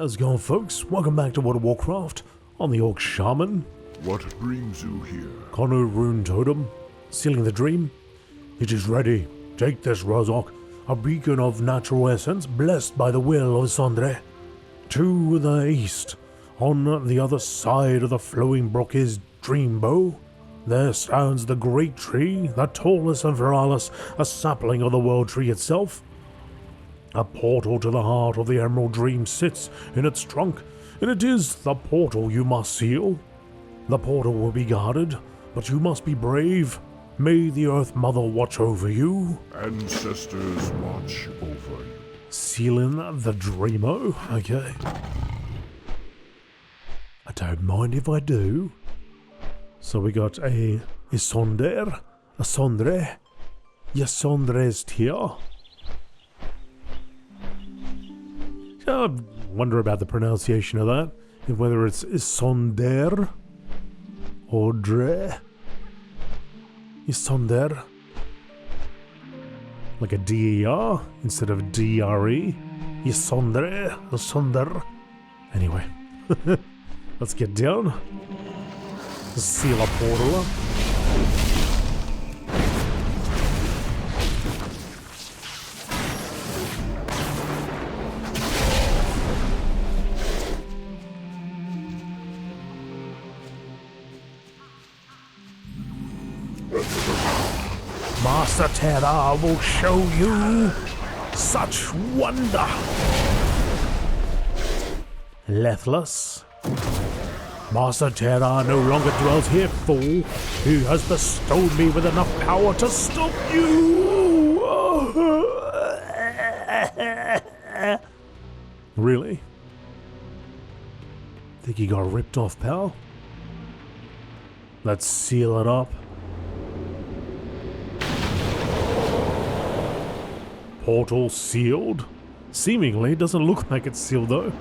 How's it going, folks? Welcome back to World of Warcraft. I'm the Orc Shaman. What brings you here? Connor Rune Totem. Sealing the dream. It is ready. Take this, Razok. A beacon of natural essence blessed by the will of Sandre. To the east, on the other side of the flowing brook is Dreambow. There stands the great tree, the tallest and viralis, a sapling of the world tree itself. A portal to the heart of the Emerald Dream sits in its trunk, and it is the portal you must seal. The portal will be guarded, but you must be brave. May the Earth Mother watch over you. Ancestors watch over you. Sealing the Dreamo, okay. I don't mind if I do. So we got a Isonder, a Sondre, Yasondre's here. I wonder about the pronunciation of that, and whether it's Isonder or Dre. Isonder, like a D-E-R instead of D-R-E. Isondre, Isonder. Anyway, let's get down. Seal a portal up. Master Terra will show you such wonder. Lethless. Master Terra no longer dwells here, fool. He has bestowed me with enough power to stop you. Really? Think he got ripped off, pal? Let's seal it up. Portal sealed? Seemingly, doesn't look like it's sealed though.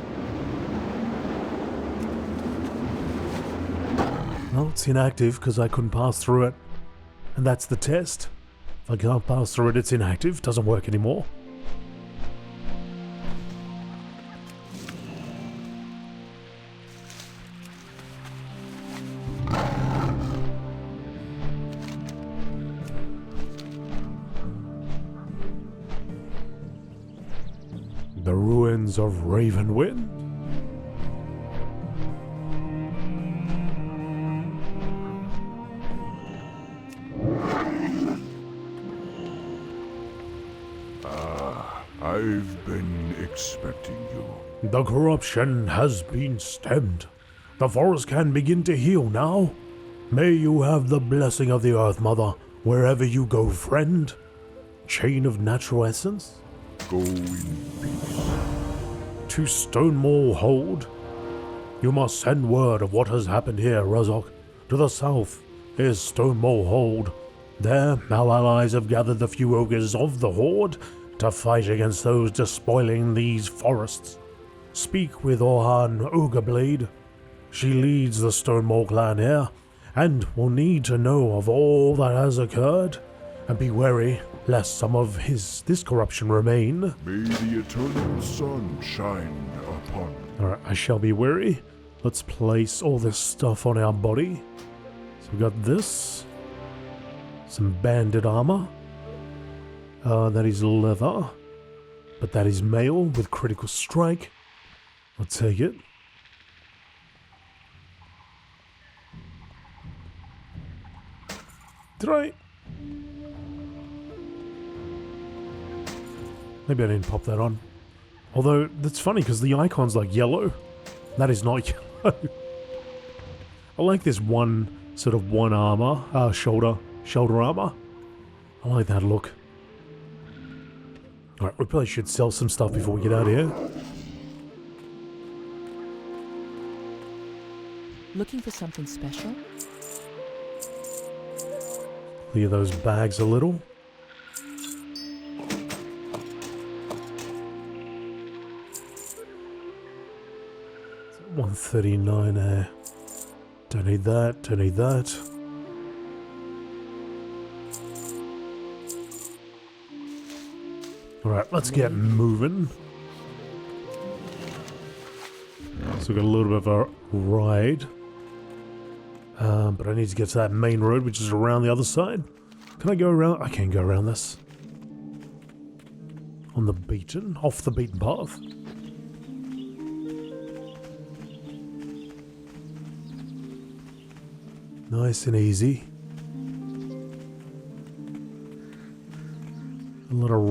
No, it's inactive because I couldn't pass through it. And that's the test. If I can't pass through it, it's inactive. Doesn't work anymore. The ruins of Ravenwind? I've been expecting you. The corruption has been stemmed. The forest can begin to heal now. May you have the blessing of the Earth Mother wherever you go, friend. Chain of natural essence? Go in peace. To Stonemaul Hold. You must send word of what has happened here, Razok. To the south is Stonemaul Hold. There, our allies have gathered the few ogres of the Horde to fight against those despoiling these forests. Speak with Orhan Ogreblade. She leads the Stonemaul clan here, and will need to know of all that has occurred, and be wary lest some of this corruption remain. May the eternal sun shine upon you. Alright, I shall be wary. Let's place all this stuff on our body. So we got this. Some banded armor. That is leather. But that is mail with critical strike. I'll take it. Did I? Maybe I didn't pop that on. Although, that's funny because the icon's like yellow. That is not yellow. I like this one armor, shoulder armor. I like that look. Alright, we probably should sell some stuff before we get out of here. Looking for something special? Clear those bags a little. $139 there. Don't need that, don't need that. Alright, let's get moving. So we've got a little bit of a ride. But I need to get to that main road, which is around the other side. Can I go around? I can't go around this. On the beaten, off the beaten path. Nice and easy. A lot of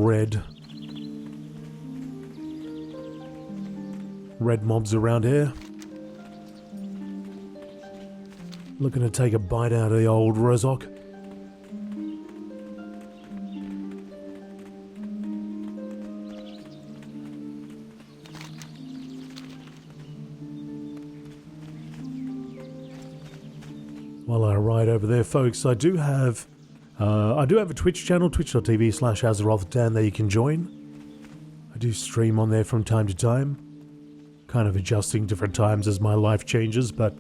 red mobs around here. Looking to take a bite out of the old Rozok. While I ride over there, folks, I do have a Twitch channel, twitch.tv/AzerothDan, that you can join. I do stream on there from time to time, kind of adjusting different times as my life changes, but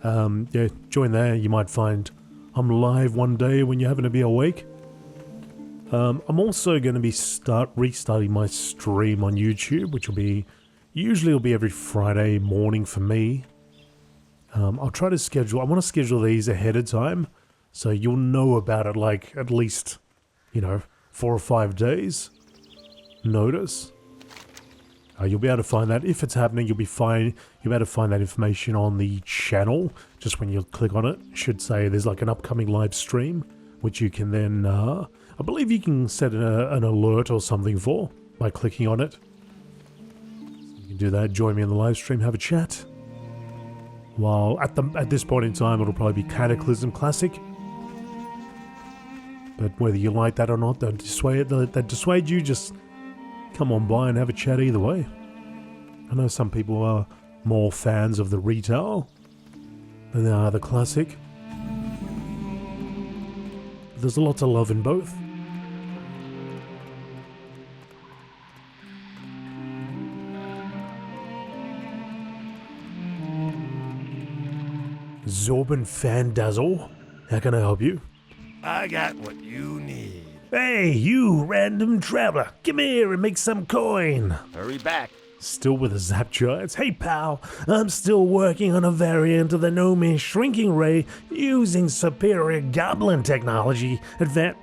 yeah, join there. You might find I'm live one day when you happen to be awake. I'm also going to be restarting my stream on YouTube, which will be every Friday morning for me. I'll try to schedule. I want to schedule these ahead of time, so you'll know about it like at least, 4 or 5 days notice. You'll be able to find that if it's happening. You'll be able to find that information on the channel. Just when you click on it, it should say there's like an upcoming live stream, which you can then, I believe you can set an alert or something for by clicking on it. So you can do that. Join me in the live stream. Have a chat. While at this point in time, it'll probably be Cataclysm Classic. But whether you like that or not, don't dissuade you. Just come on by and have a chat either way. I know some people are more fans of the retail than they are the classic. There's a lot to love in both. Zorban Fandazzle, how can I help you? I got what you need. Hey, you random traveler, come here and make some coin. Hurry back. Still with the Zap Giants? Hey pal, I'm still working on a variant of the Gnome Shrinking Ray using superior goblin technology,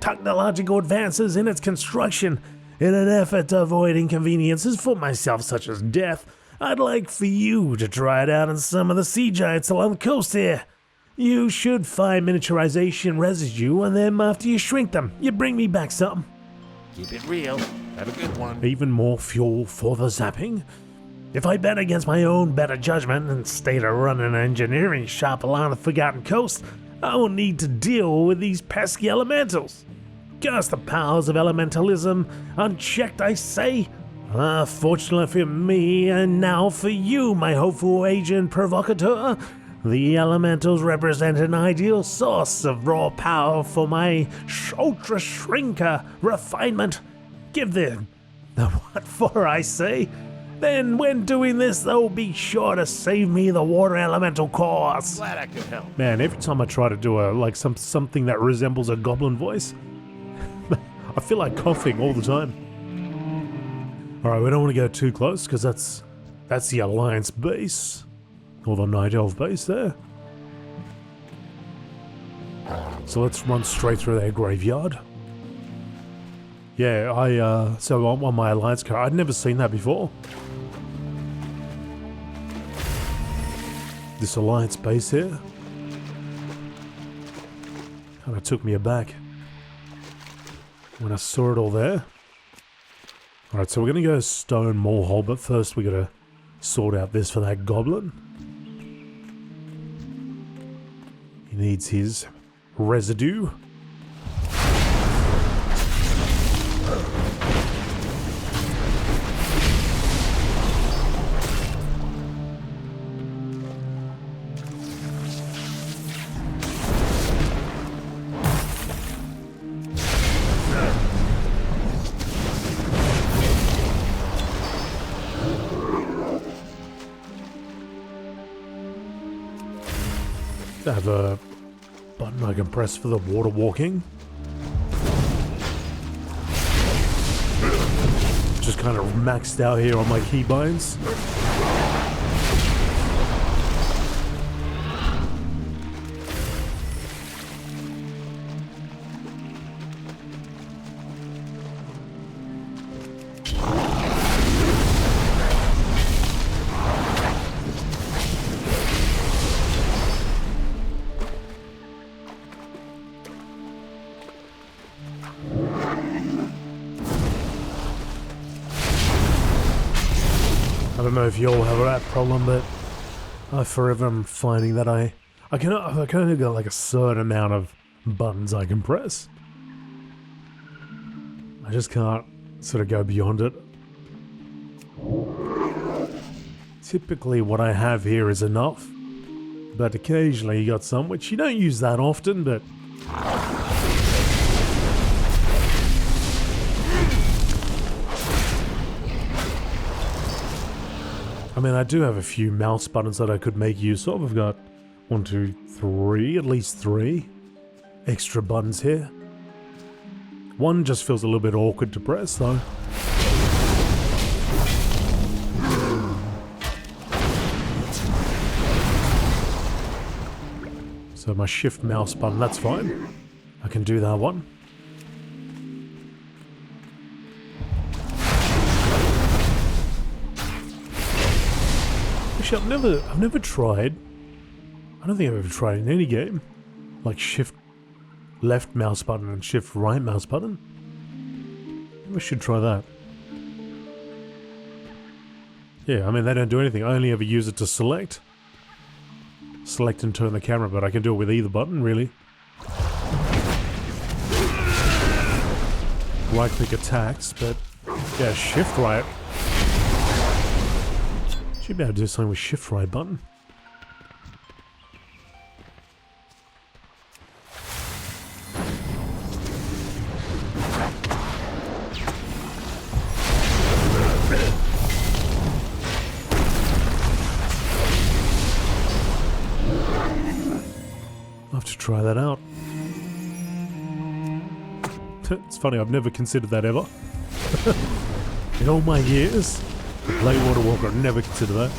technological advances in its construction. In an effort to avoid inconveniences for myself such as death, I'd like for you to try it out on some of the sea giants along the coast here. You should find miniaturization residue, and then after you shrink them, you bring me back something. Keep it real. Have a good one. Even more fuel for the zapping? If I bet against my own better judgment and stay to run an engineering shop along the Forgotten Coast, I will need to deal with these pesky elementals. Curse the powers of elementalism, unchecked I say. Fortunately for me, and now for you, my hopeful agent provocateur, the elementals represent an ideal source of raw power for my ultra shrinker refinement. Give them the what for, I say. Then when doing this, they'll be sure to save me the water elemental course. Glad I could help. Man, every time I try to do something that resembles a goblin voice, I feel like coughing all the time. Alright, we don't want to go too close, because that's the Alliance base. Or the Night Elf base there. So let's run straight through their graveyard. Yeah, so on my Alliance card, I'd never seen that before. This Alliance base here. Kind of took me aback when I saw it all there. Alright, so we're going to go Stonemaul Hold, but first we got to sort out this for that goblin. He needs his residue. I have a button I can press for the water walking. Just kind of maxed out here on my keybinds. don't know if you all have that problem, but I forever am finding that I can only get like a certain amount of buttons I can press. I just can't sort of go beyond it. Typically what I have here is enough, but occasionally you got some which you don't use that often, but I mean, I do have a few mouse buttons that I could make use of. I've got 1, 2, 3, at least 3 extra buttons here. One just feels a little bit awkward to press though. So my shift mouse button, that's fine. I can do that one. Actually, I've never tried. I don't think I've ever tried in any game. Like shift left mouse button and shift right mouse button. Maybe I should try that. Yeah, I mean they don't do anything. I only ever use it to select. Select and turn the camera, but I can do it with either button, really. Right click attacks, but yeah, shift right. Should be able to do something with shift right button. I'll have to try that out. It's funny, I've never considered that ever. In all my years, play World of Warcraft, never considered that.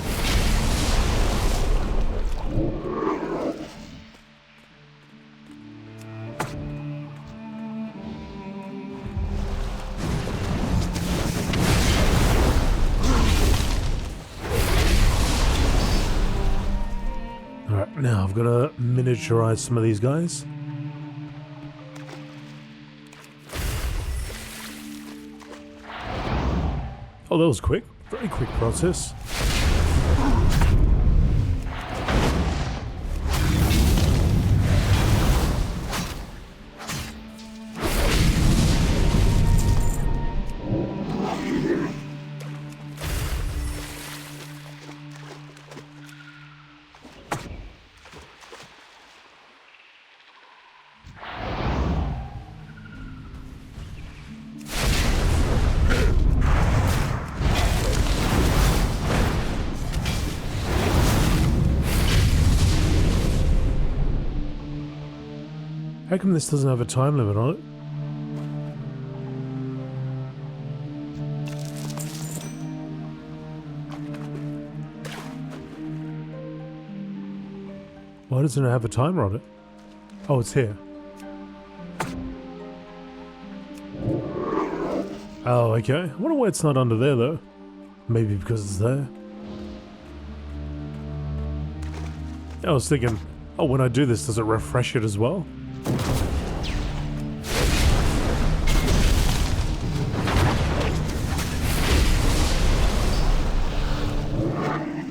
Alright, now I've got to miniaturize some of these guys. Oh, that was quick. Very quick process. How come this doesn't have a time limit on it? Why doesn't it have a timer on it? Oh, it's here. Oh, okay. I wonder why it's not under there, though. Maybe because it's there. I was thinking, oh, when I do this, does it refresh it as well?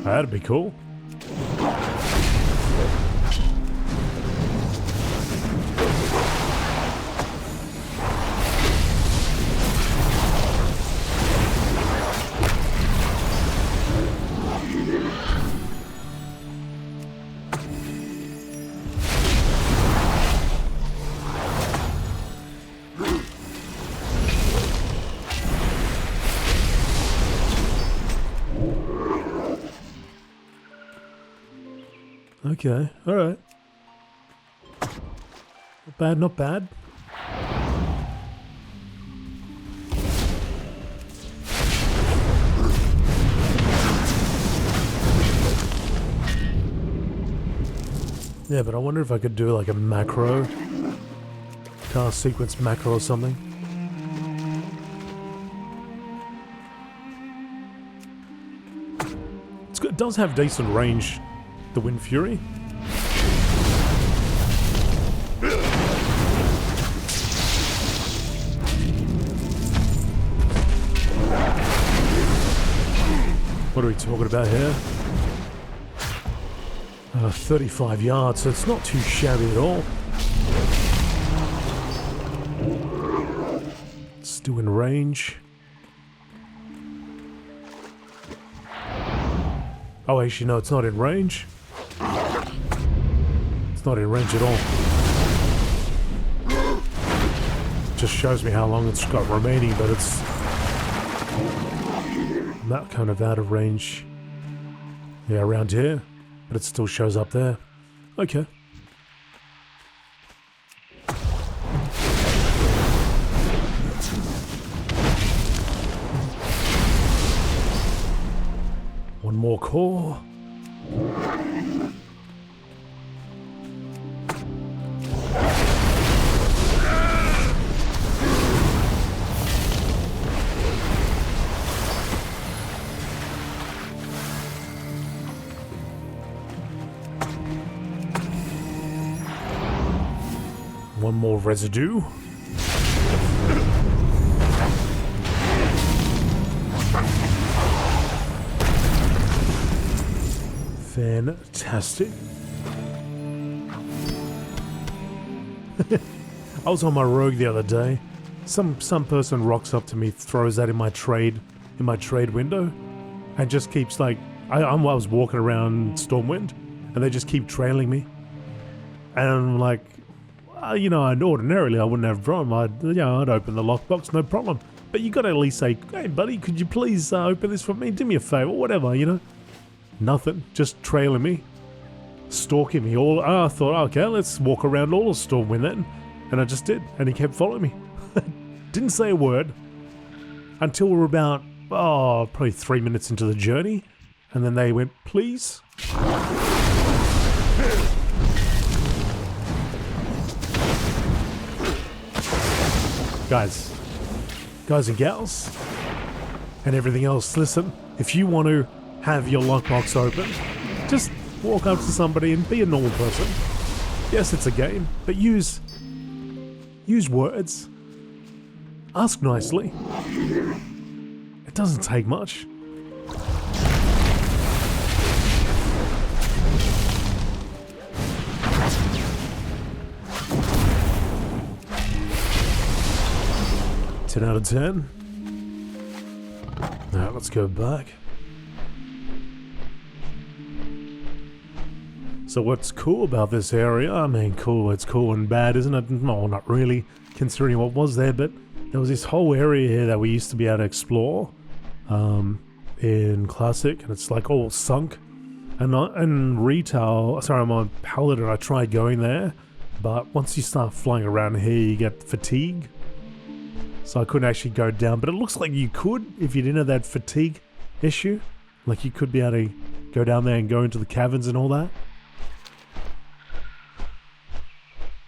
That'd be cool. Okay, alright. Not bad, not bad. Yeah, but I wonder if I could do like a macro. Cast sequence macro or something. It's good, it does have decent range. The Wind Fury. What are we talking about here? 35 yards, so it's not too shabby at all. Still in range. Oh, actually, no, it's not in range. It's not in range at all. Just shows me how long it's got remaining, but it's not kind of out of range. Yeah, around here, but it still shows up there. Okay. One more core. One more residue. Fantastic. I was on my rogue the other day. Some person rocks up to me, throws that in my trade window, and just keeps like I was walking around Stormwind, and they just keep trailing me, and I'm like, you know, ordinarily I wouldn't have a problem. I'd open the lockbox, no problem. But you got to at least say, hey buddy, could you please open this for me? Do me a favor, whatever, you know. Nothing, just trailing me, stalking me all. I thought, okay, let's walk around all of Stormwind then. And I just did, and he kept following me. Didn't say a word until we were about, probably 3 minutes into the journey. And then they went, please. Guys and gals, and everything else, listen, if you want to have your lockbox open, just walk up to somebody and be a normal person. Yes, it's a game, but use words. Ask nicely. It doesn't take much. Out of 10. Now let's go back. So what's cool about this area? I mean, cool, it's cool and bad, isn't it? No, not really, considering what was there, but there was this whole area here that we used to be able to explore in Classic, and it's like all sunk. And retail, sorry, I'm on Paladin, I tried going there, but once you start flying around here, you get fatigue. So I couldn't actually go down, but it looks like you could if you didn't have that fatigue issue. Like you could be able to go down there and go into the caverns and all that.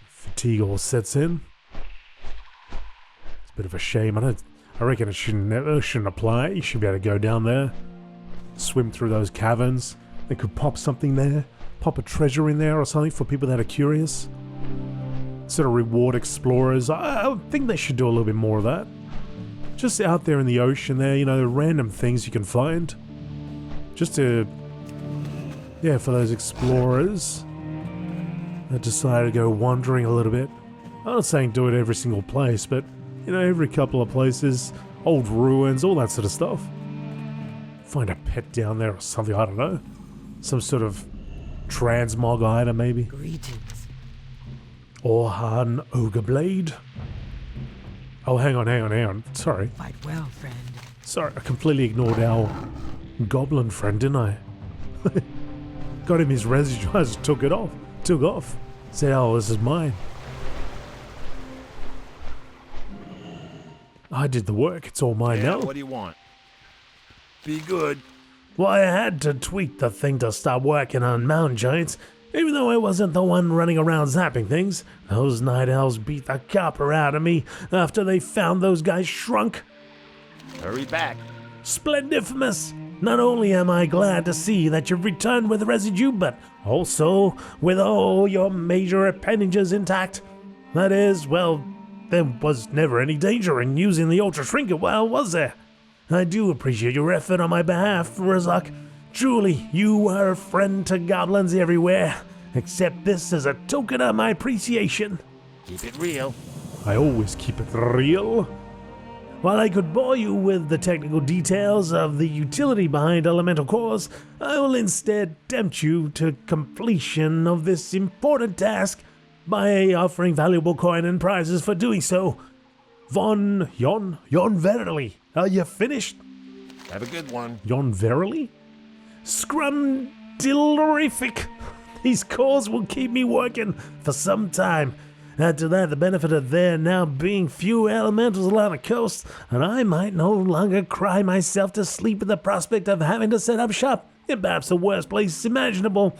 Fatigue all sets in. It's a bit of a shame. I reckon it shouldn't apply. You should be able to go down there, swim through those caverns. They could pop something there, pop a treasure in there or something for people that are curious. Sort of reward explorers. I think they should do a little bit more of that. Just out there in the ocean there, you know, random things you can find. Just to, yeah, for those explorers that decide to go wandering a little bit. I'm not saying do it every single place, but, you know, every couple of places, old ruins, all that sort of stuff. Find a pet down there or something, I don't know. Some sort of transmog item maybe. Greetings. Orhan Ogre Blade. Oh, hang on. Sorry. Quite well, friend. Sorry, I completely ignored our goblin friend, didn't I? Got him his residue, I just took off. Said, oh, this is mine. I did the work, it's all mine now. What do you want? Be good. Well, I had to tweak the thing to start working on mountain giants. Even though I wasn't the one running around zapping things, those night elves beat the copper out of me after they found those guys shrunk. Hurry back. Splendiferous! Not only am I glad to see that you've returned with residue, but also with all your major appendages intact. That is, well, there was never any danger in using the Ultra Shrinker, well, was there? I do appreciate your effort on my behalf, Razak. Truly, you are a friend to goblins everywhere. Accept this as a token of my appreciation. Keep it real. I always keep it real. While I could bore you with the technical details of the utility behind elemental cores, I will instead tempt you to completion of this important task by offering valuable coin and prizes for doing so. Yon verily, are you finished? Have a good one. Yon verily? Scrumdillerific. These cores will keep me working for some time. Add to that the benefit of there now being few elementals along the coast, and I might no longer cry myself to sleep at the prospect of having to set up shop in perhaps the worst place imaginable.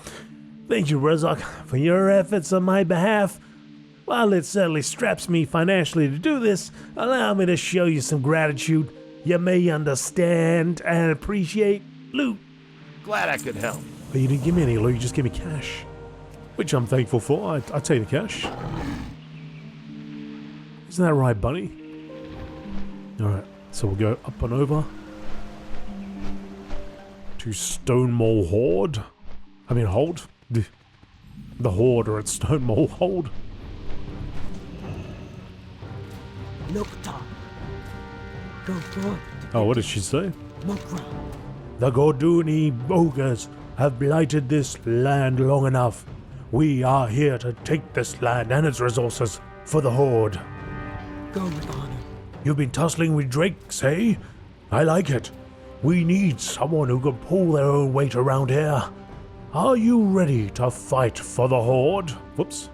Thank you, Razak, for your efforts on my behalf. While it certainly straps me financially to do this, allow me to show you some gratitude. You may understand and appreciate loot. Glad I could help. But you didn't give me any loot, you just gave me cash. Which I'm thankful for. I take the cash. Isn't that right, buddy? Alright, so we'll go up and over to Stonemaul Hold. Hold. The Horde are at Stonemaul Hold. Oh, what did she say? The Gorduni ogres have blighted this land long enough. We are here to take this land and its resources for the Horde. Go with honor. You've been tussling with drakes, eh? I like it. We need someone who can pull their own weight around here. Are you ready to fight for the Horde? Whoops.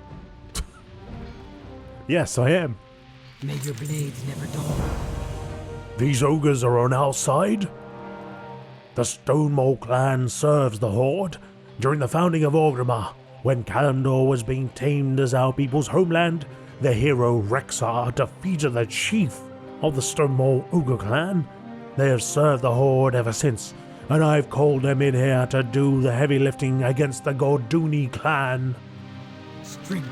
Yes, I am. May your blades never dull. These ogres are on our side. The Stonemaul clan serves the Horde. During the founding of Orgrimmar, when Kalimdor was being tamed as our people's homeland, the hero Rexar defeated the chief of the Stonemaul ogre clan. They have served the Horde ever since, and I've called them in here to do the heavy lifting against the Gorduni clan. Strength